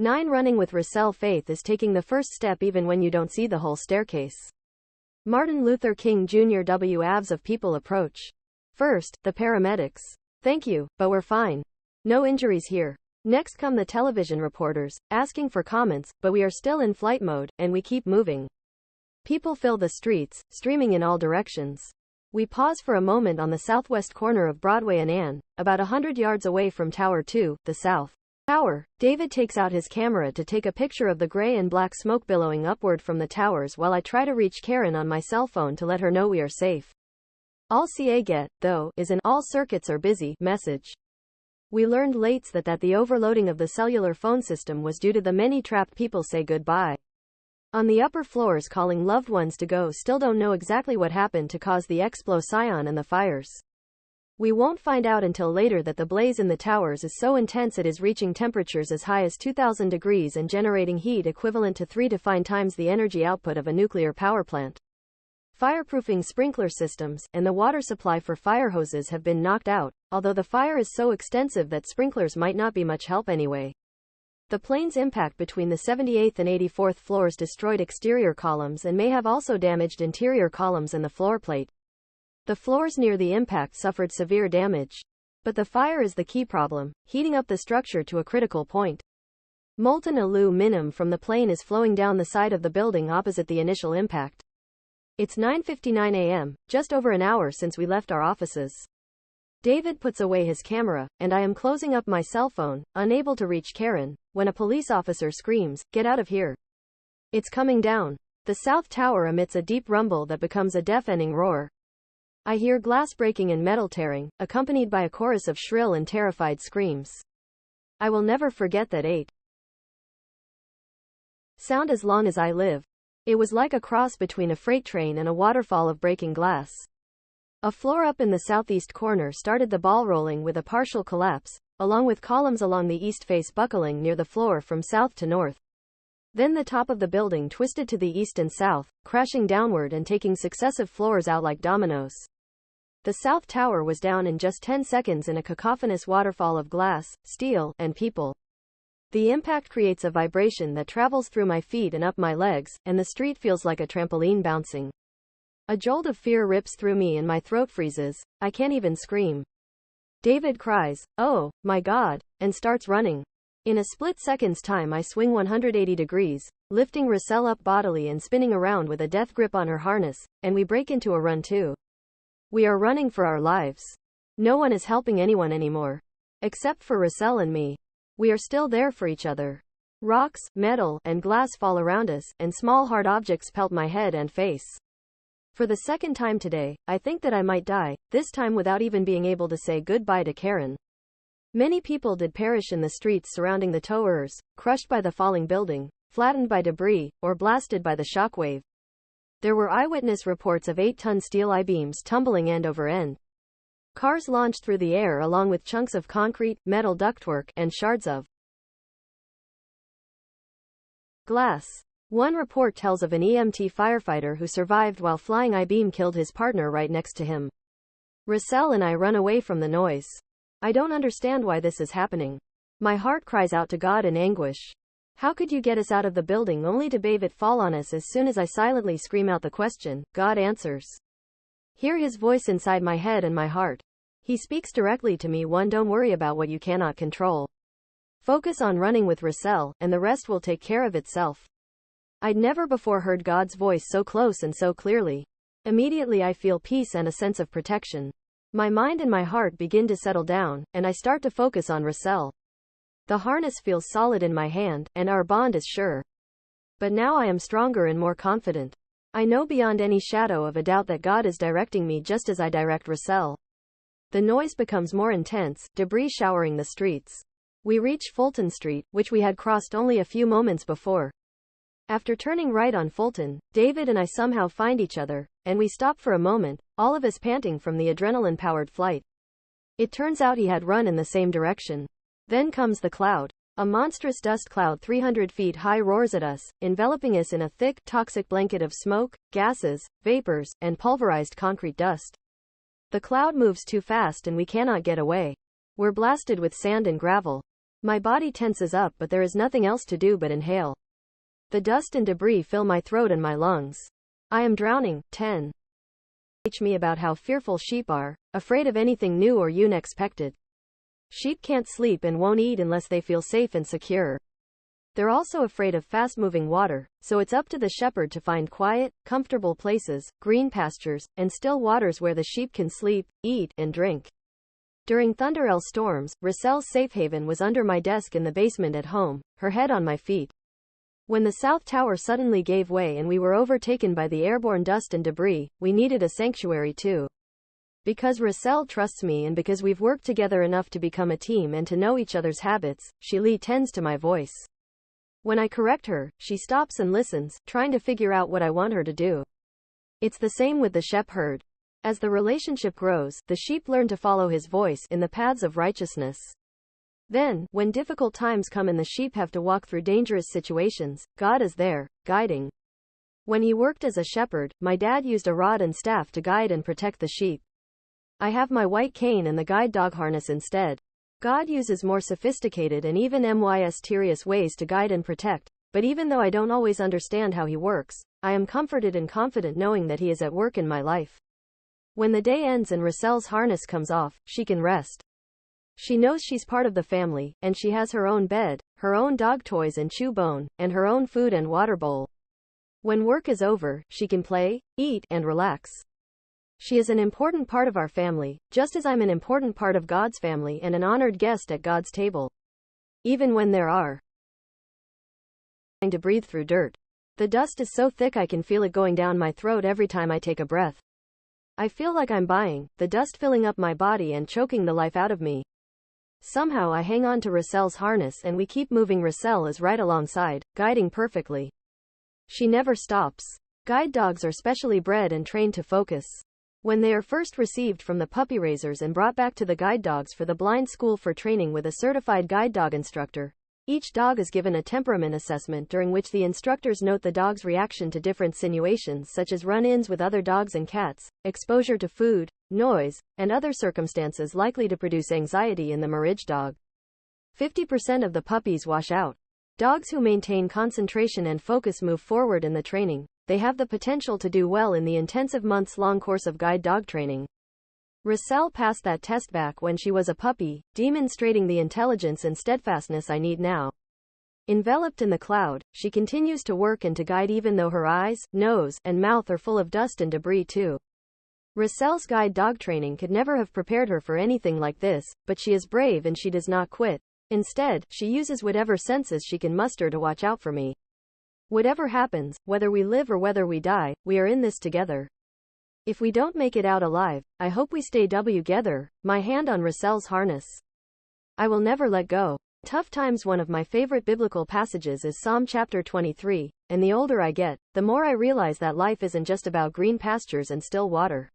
9. Running with Russell. Faith is taking the first step even when you don't see the whole staircase. Martin Luther King Jr. Waves of people approach. First, the paramedics. Thank you, but we're fine. No injuries here. Next come the television reporters, asking for comments, but we are still in flight mode, and we keep moving. People fill the streets, streaming in all directions. We pause for a moment on the southwest corner of Broadway and Ann, about 100 yards away from Tower 2, the South Tower. David takes out his camera to take a picture of the gray and black smoke billowing upward from the towers while I try to reach Karen on my cell phone to let her know we are safe. All CA get, though, is an "all circuits are busy" message. We learned later that the overloading of the cellular phone system was due to the many trapped people say goodbye on the upper floors calling loved ones to go. Still don't know exactly what happened to cause the explosion and the fires. We won't find out until later that the blaze in the towers is so intense it is reaching temperatures as high as 2000 degrees and generating heat equivalent to 3 to 5 times the energy output of a nuclear power plant. Fireproofing sprinkler systems and the water supply for fire hoses have been knocked out, although the fire is so extensive that sprinklers might not be much help anyway. The plane's impact between the 78th and 84th floors destroyed exterior columns and may have also damaged interior columns and the floor plate. The floors near the impact suffered severe damage. But the fire is the key problem, heating up the structure to a critical point. Molten aluminum from the plane is flowing down the side of the building opposite the initial impact. It's 9:59 a.m., just over an hour since we left our offices. David puts away his camera, and I am closing up my cell phone, unable to reach Karen, when a police officer screams, "Get out of here. It's coming down." The South Tower emits a deep rumble that becomes a deafening roar. I hear glass breaking and metal tearing, accompanied by a chorus of shrill and terrified screams. I will never forget that 8 sound as long as I live. It was like a cross between a freight train and a waterfall of breaking glass. A floor up in the southeast corner started the ball rolling with a partial collapse, along with columns along the east face buckling near the floor from south to north. Then the top of the building twisted to the east and south, crashing downward and taking successive floors out like dominoes. The South Tower was down in just 10 seconds in a cacophonous waterfall of glass, steel, and people. The impact creates a vibration that travels through my feet and up my legs, and the street feels like a trampoline bouncing. A jolt of fear rips through me and my throat freezes. I can't even scream. David cries, "Oh, my God," and starts running. In a split second's time I swing 180 degrees, lifting Russell up bodily and spinning around with a death grip on her harness, and we break into a run too. We are running for our lives. No one is helping anyone anymore. Except for Russell and me. We are still there for each other. Rocks, metal, and glass fall around us, and small hard objects pelt my head and face. For the second time today, I think that I might die, this time without even being able to say goodbye to Karen. Many people did perish in the streets surrounding the towers, crushed by the falling building, flattened by debris, or blasted by the shockwave. There were eyewitness reports of 8-ton steel I-beams tumbling end over end. Cars launched through the air along with chunks of concrete, metal ductwork, and shards of glass. One report tells of an EMT firefighter who survived while flying I-beam killed his partner right next to him. Russell and I run away from the noise. I don't understand why this is happening. My heart cries out to God in anguish. How could you get us out of the building only to bathe it fall on us? As soon as I silently scream out the question, God answers. Hear his voice inside my head and my heart. He speaks directly to me. Don't worry about what you cannot control. Focus on running with Russell, and the rest will take care of itself. I'd never before heard God's voice so close and so clearly. Immediately I feel peace and a sense of protection. My mind and my heart begin to settle down, and I start to focus on Russell. The harness feels solid in my hand, and our bond is sure. But now I am stronger and more confident. I know beyond any shadow of a doubt that God is directing me just as I direct Russell. The noise becomes more intense, debris showering the streets. We reach Fulton Street, which we had crossed only a few moments before. After turning right on Fulton, David and I somehow find each other, and we stop for a moment, all of us panting from the adrenaline-powered flight. It turns out he had run in the same direction. Then comes the cloud. A monstrous dust cloud 300 feet high roars at us, enveloping us in a thick, toxic blanket of smoke, gases, vapors, and pulverized concrete dust. The cloud moves too fast and we cannot get away. We're blasted with sand and gravel. My body tenses up, but there is nothing else to do but inhale. The dust and debris fill my throat and my lungs. I am drowning. 10. Teach me about how fearful sheep are, afraid of anything new or unexpected. Sheep can't sleep and won't eat unless they feel safe and secure. They're also afraid of fast-moving water, so it's up to the shepherd to find quiet, comfortable places, green pastures, and still waters where the sheep can sleep, eat, and drink. During Thunderell storms, Russell's safe haven was under my desk in the basement at home, her head on my feet. When the South Tower suddenly gave way and we were overtaken by the airborne dust and debris, we needed a sanctuary too. Because Russell trusts me and because we've worked together enough to become a team and to know each other's habits, she tends to my voice. When I correct her, she stops and listens, trying to figure out what I want her to do. It's the same with the shepherd. As the relationship grows, the sheep learn to follow his voice in the paths of righteousness. Then, when difficult times come and the sheep have to walk through dangerous situations, God is there, guiding. When he worked as a shepherd, my dad used a rod and staff to guide and protect the sheep. I have my white cane and the guide dog harness instead. God uses more sophisticated and even mysterious ways to guide and protect, but even though I don't always understand how he works, I am comforted and confident knowing that he is at work in my life. When the day ends and Russell's harness comes off, she can rest. She knows she's part of the family, and she has her own bed, her own dog toys and chew bone, and her own food and water bowl. When work is over, she can play, eat, and relax. She is an important part of our family, just as I'm an important part of God's family and an honored guest at God's table. Even when there are trying to breathe through dirt. The dust is so thick I can feel it going down my throat every time I take a breath. I feel like I'm dying, the dust filling up my body and choking the life out of me. Somehow I hang on to Russell's harness and we keep moving. Russell is right alongside, guiding perfectly. She never stops. Guide dogs are specially bred and trained to focus. When they are first received from the puppy raisers and brought back to the guide dogs for the blind school for training with a certified guide dog instructor, each dog is given a temperament assessment during which the instructors note the dog's reaction to different situations such as run-ins with other dogs and cats, exposure to food, noise, and other circumstances likely to produce anxiety in the Marridge dog. 50% of the puppies wash out. Dogs who maintain concentration and focus move forward in the training. They have the potential to do well in the intensive months-long course of guide dog training. Russell passed that test back when she was a puppy, demonstrating the intelligence and steadfastness I need now. Enveloped in the cloud, she continues to work and to guide even though her eyes, nose, and mouth are full of dust and debris too. Russell's guide dog training could never have prepared her for anything like this, but she is brave and she does not quit. Instead, she uses whatever senses she can muster to watch out for me. Whatever happens, whether we live or whether we die, we are in this together. If we don't make it out alive, I hope we stay together. My hand on Russell's harness. I will never let go. Tough times. One of my favorite biblical passages is Psalm chapter 23, and the older I get, the more I realize that life isn't just about green pastures and still water.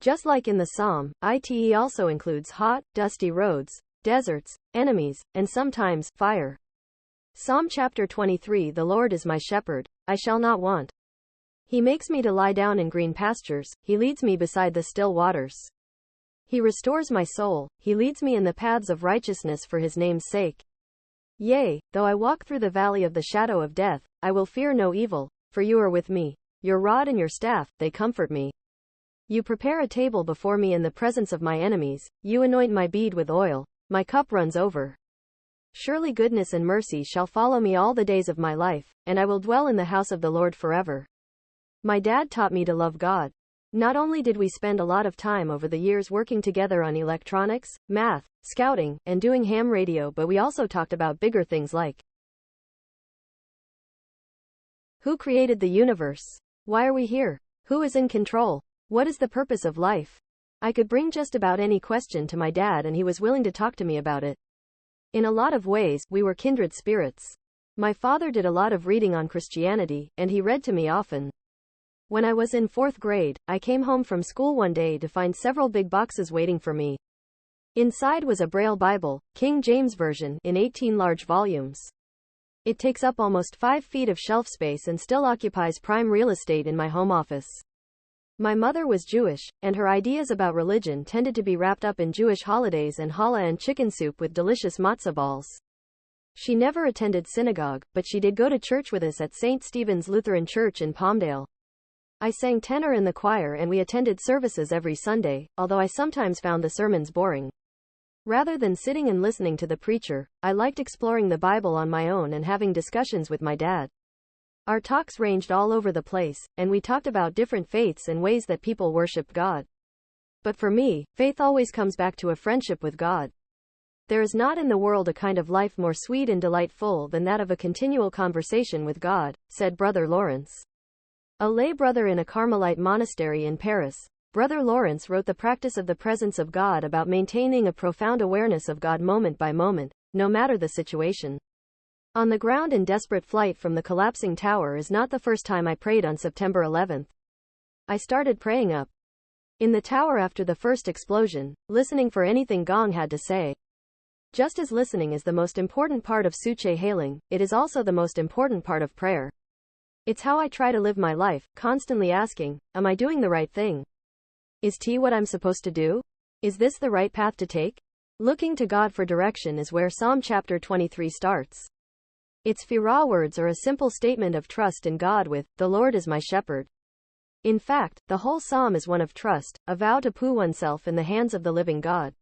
Just like in the psalm, it also includes hot, dusty roads, deserts, enemies, and sometimes fire. Psalm chapter 23. The Lord is my shepherd, I shall not want. He makes me to lie down in green pastures, he leads me beside the still waters. He restores my soul, he leads me in the paths of righteousness for his name's sake. Yea, though I walk through the valley of the shadow of death, I will fear no evil, for you are with me. Your rod and your staff, they comfort me. You prepare a table before me in the presence of my enemies, you anoint my bead with oil, my cup runs over. Surely goodness and mercy shall follow me all the days of my life, and I will dwell in the house of the Lord forever. My dad taught me to love God. Not only did we spend a lot of time over the years working together on electronics, math, scouting, and doing ham radio, but we also talked about bigger things like who created the universe? Why are we here? Who is in control? What is the purpose of life? I could bring just about any question to my dad and he was willing to talk to me about it. In a lot of ways, we were kindred spirits. My father did a lot of reading on Christianity, and he read to me often. When I was in 4th grade, I came home from school one day to find several big boxes waiting for me. Inside was a Braille Bible, King James Version, in 18 large volumes. It takes up almost 5 feet of shelf space and still occupies prime real estate in my home office. My mother was Jewish, and her ideas about religion tended to be wrapped up in Jewish holidays and challah and chicken soup with delicious matzah balls. She never attended synagogue, but she did go to church with us at St. Stephen's Lutheran Church in Palmdale. I sang tenor in the choir and we attended services every Sunday, although I sometimes found the sermons boring. Rather than sitting and listening to the preacher, I liked exploring the Bible on my own and having discussions with my dad. Our talks ranged all over the place, and we talked about different faiths and ways that people worship God. But for me, faith always comes back to a friendship with God. There is not in the world a kind of life more sweet and delightful than that of a continual conversation with God, said Brother Lawrence. A lay brother in a Carmelite monastery in Paris, Brother Lawrence wrote the practice of the presence of God about maintaining a profound awareness of God moment by moment, no matter the situation. On the ground in desperate flight from the collapsing tower is not the first time I prayed on September 11th. I started praying up in the tower after the first explosion, listening for anything Gong had to say. Just as listening is the most important part of Suche hailing, it is also the most important part of prayer. It's how I try to live my life, constantly asking, am I doing the right thing? Is T what I'm supposed to do? Is this the right path to take? Looking to God for direction is where Psalm chapter 23 starts. Its Firah words are a simple statement of trust in God with, the Lord is my shepherd. In fact, the whole psalm is one of trust, a vow to put oneself in the hands of the living God.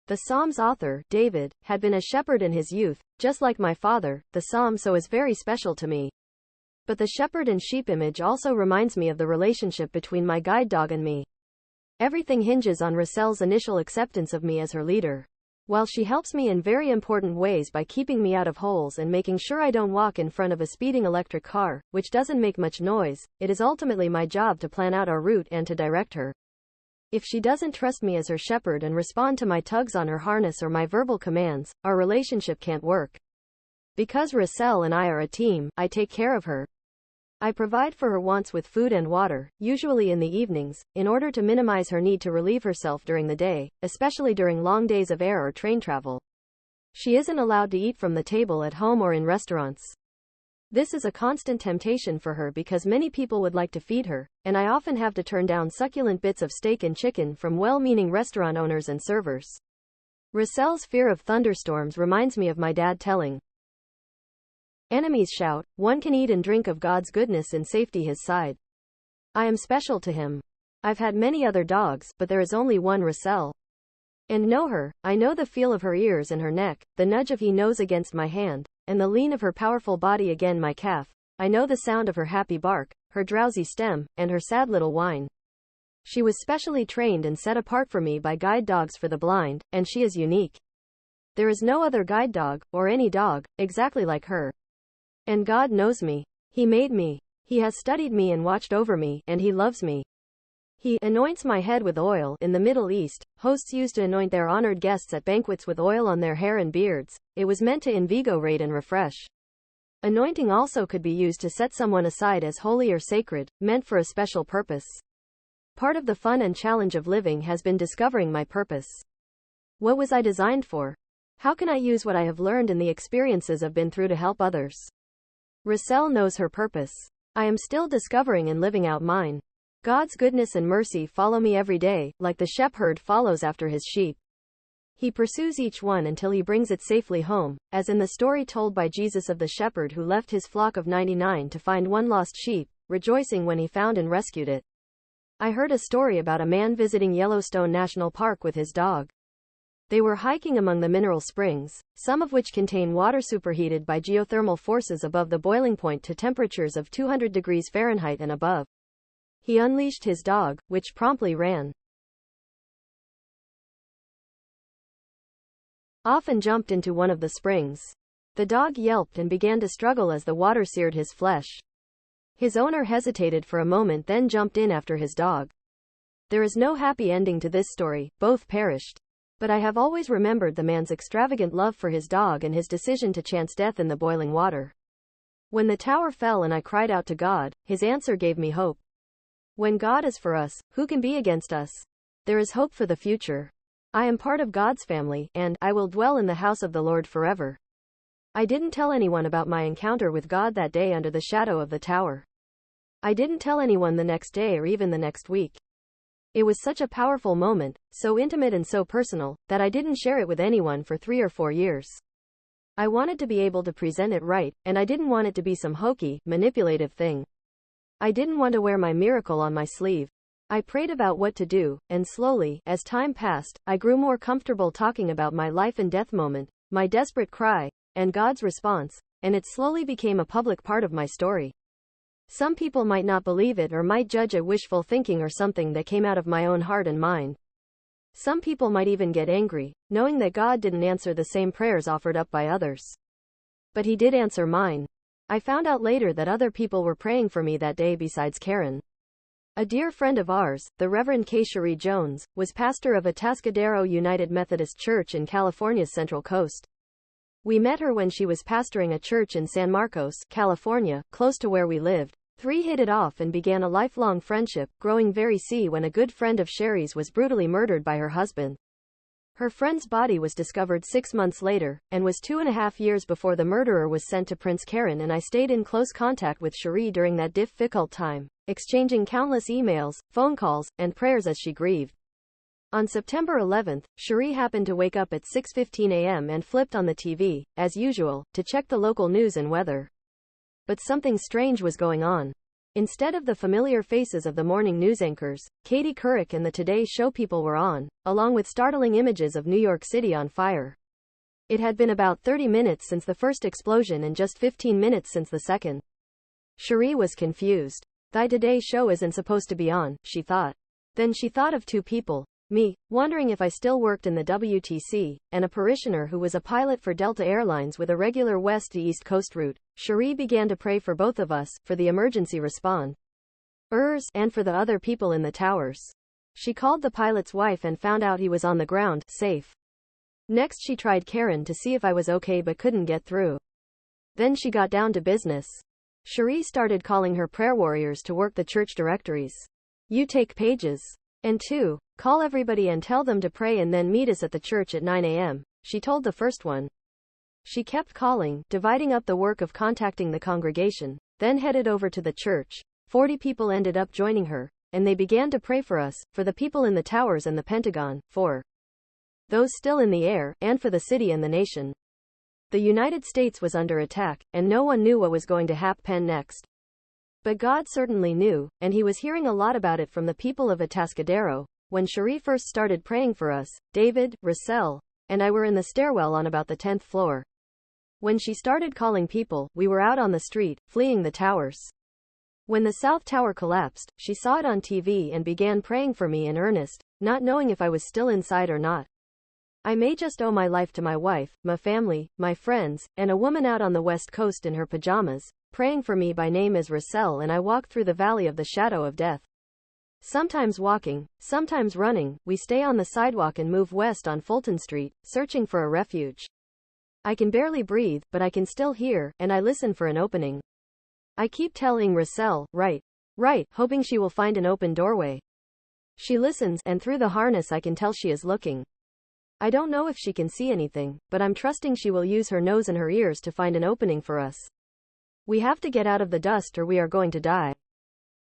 The psalm's author, David, had been a shepherd in his youth, just like my father. The psalm so is very special to me. But the shepherd and sheep image also reminds me of the relationship between my guide dog and me. Everything hinges on Russell's initial acceptance of me as her leader. While she helps me in very important ways by keeping me out of holes and making sure I don't walk in front of a speeding electric car, which doesn't make much noise, it is ultimately my job to plan out our route and to direct her. If she doesn't trust me as her shepherd and respond to my tugs on her harness or my verbal commands, our relationship can't work. Because Russell and I are a team, I take care of her. I provide for her wants with food and water, usually in the evenings, in order to minimize her need to relieve herself during the day, especially during long days of air or train travel. She isn't allowed to eat from the table at home or in restaurants. This is a constant temptation for her because many people would like to feed her, and I often have to turn down succulent bits of steak and chicken from well-meaning restaurant owners and servers. Russell's fear of thunderstorms reminds me of my dad telling enemies shout, one can eat and drink of God's goodness in safety his side. I am special to him. I've had many other dogs, but there is only one Russell. And know her, I know the feel of her ears and her neck, the nudge of he nose against my hand, and the lean of her powerful body against my calf. I know the sound of her happy bark, her drowsy stem, and her sad little whine. She was specially trained and set apart for me by guide dogs for the blind, and she is unique. There is no other guide dog, or any dog, exactly like her. And God knows me. He made me. He has studied me and watched over me, and he loves me. He anoints my head with oil. In the Middle East, hosts used to anoint their honored guests at banquets with oil on their hair and beards. It was meant to invigorate and refresh. Anointing also could be used to set someone aside as holy or sacred, meant for a special purpose. Part of the fun and challenge of living has been discovering my purpose. What was I designed for? How can I use what I have learned and the experiences I've been through to help others? Russell knows her purpose. I am still discovering and living out mine. God's goodness and mercy follow me every day, like the shepherd follows after his sheep. He pursues each one until he brings it safely home, as in the story told by Jesus of the shepherd who left his flock of 99 to find one lost sheep, rejoicing when he found and rescued it. I heard a story about a man visiting Yellowstone National Park with his dog. They were hiking among the mineral springs, some of which contain water superheated by geothermal forces above the boiling point to temperatures of 200 degrees Fahrenheit and above. He unleashed his dog, which promptly ran off and jumped into one of the springs. The dog yelped and began to struggle as the water seared his flesh. His owner hesitated for a moment, then jumped in after his dog. There is no happy ending to this story, both perished. But I have always remembered the man's extravagant love for his dog and his decision to chance death in the boiling water. When the tower fell and I cried out to God, his answer gave me hope. When God is for us, who can be against us? There is hope for the future. I am part of God's family, and I will dwell in the house of the Lord forever. I didn't tell anyone about my encounter with God that day under the shadow of the tower. I didn't tell anyone the next day or even the next week. It was such a powerful moment, so intimate and so personal, that I didn't share it with anyone for 3 or 4 years. I wanted to be able to present it right, and I didn't want it to be some hokey, manipulative thing. I didn't want to wear my miracle on my sleeve. I prayed about what to do, and slowly, as time passed, I grew more comfortable talking about my life and death moment, my desperate cry, and God's response, and it slowly became a public part of my story. Some people might not believe it or might judge it wishful thinking or something that came out of my own heart and mind. Some people might even get angry, knowing that God didn't answer the same prayers offered up by others. But He did answer mine. I found out later that other people were praying for me that day besides Karen. A dear friend of ours, the Reverend K. Cherie Jones, was pastor of Atascadero United Methodist Church in California's Central Coast. We met her when she was pastoring a church in San Marcos, California, close to where we lived. Three hit it off and began a lifelong friendship, growing very when a good friend of Cherie's was brutally murdered by her husband. Her friend's body was discovered 6 months later, and was 2.5 years before the murderer was sent to Prince Karen, and I stayed in close contact with Cherie during that difficult time, exchanging countless emails, phone calls, and prayers as she grieved. On September 11th, Cherie happened to wake up at 6:15 a.m. and flipped on the TV, as usual, to check the local news and weather. But something strange was going on. Instead of the familiar faces of the morning news anchors, Katie Couric and the Today Show people were on, along with startling images of New York City on fire. It had been about 30 minutes since the first explosion and just 15 minutes since the second. Cherie was confused. The Today Show isn't supposed to be on, she thought. Then she thought of two people. Me, wondering if I still worked in the WTC, and a parishioner who was a pilot for Delta Airlines with a regular west to east coast route. Cherie began to pray for both of us, for the emergency responders, and for the other people in the towers. She called the pilot's wife and found out he was on the ground, safe. Next she tried Karen to see if I was okay but couldn't get through. Then she got down to business. Cherie started calling her prayer warriors to work the church directories. You take pages. And 2. Call everybody and tell them to pray and then meet us at the church at 9 a.m., she told the first one. She kept calling, dividing up the work of contacting the congregation, then headed over to the church. 40 people ended up joining her, and they began to pray for us, for the people in the towers and the Pentagon, for those still in the air, and for the city and the nation. The United States was under attack, and no one knew what was going to happen next. But God certainly knew, and He was hearing a lot about it from the people of Atascadero. When Cherie first started praying for us, David, Russell, and I were in the stairwell on about the 10th floor. When she started calling people, we were out on the street, fleeing the towers. When the South Tower collapsed, she saw it on TV and began praying for me in earnest, not knowing if I was still inside or not. I may just owe my life to my wife, my family, my friends, and a woman out on the West Coast in her pajamas, praying for me by name is Russell, and I walked through the valley of the shadow of death. Sometimes walking, sometimes running, we stay on the sidewalk and move west on Fulton Street, searching for a refuge. I can barely breathe, but I can still hear, and I listen for an opening. I keep telling Russell, right, hoping she will find an open doorway. She listens, and through the harness I can tell she is looking. I don't know if she can see anything, but I'm trusting she will use her nose and her ears to find an opening for us. We have to get out of the dust or we are going to die.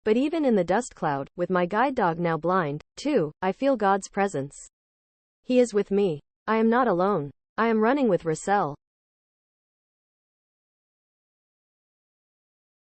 But even in the dust cloud, with my guide dog now blind, too, I feel God's presence. He is with me. I am not alone. I am running with Russell.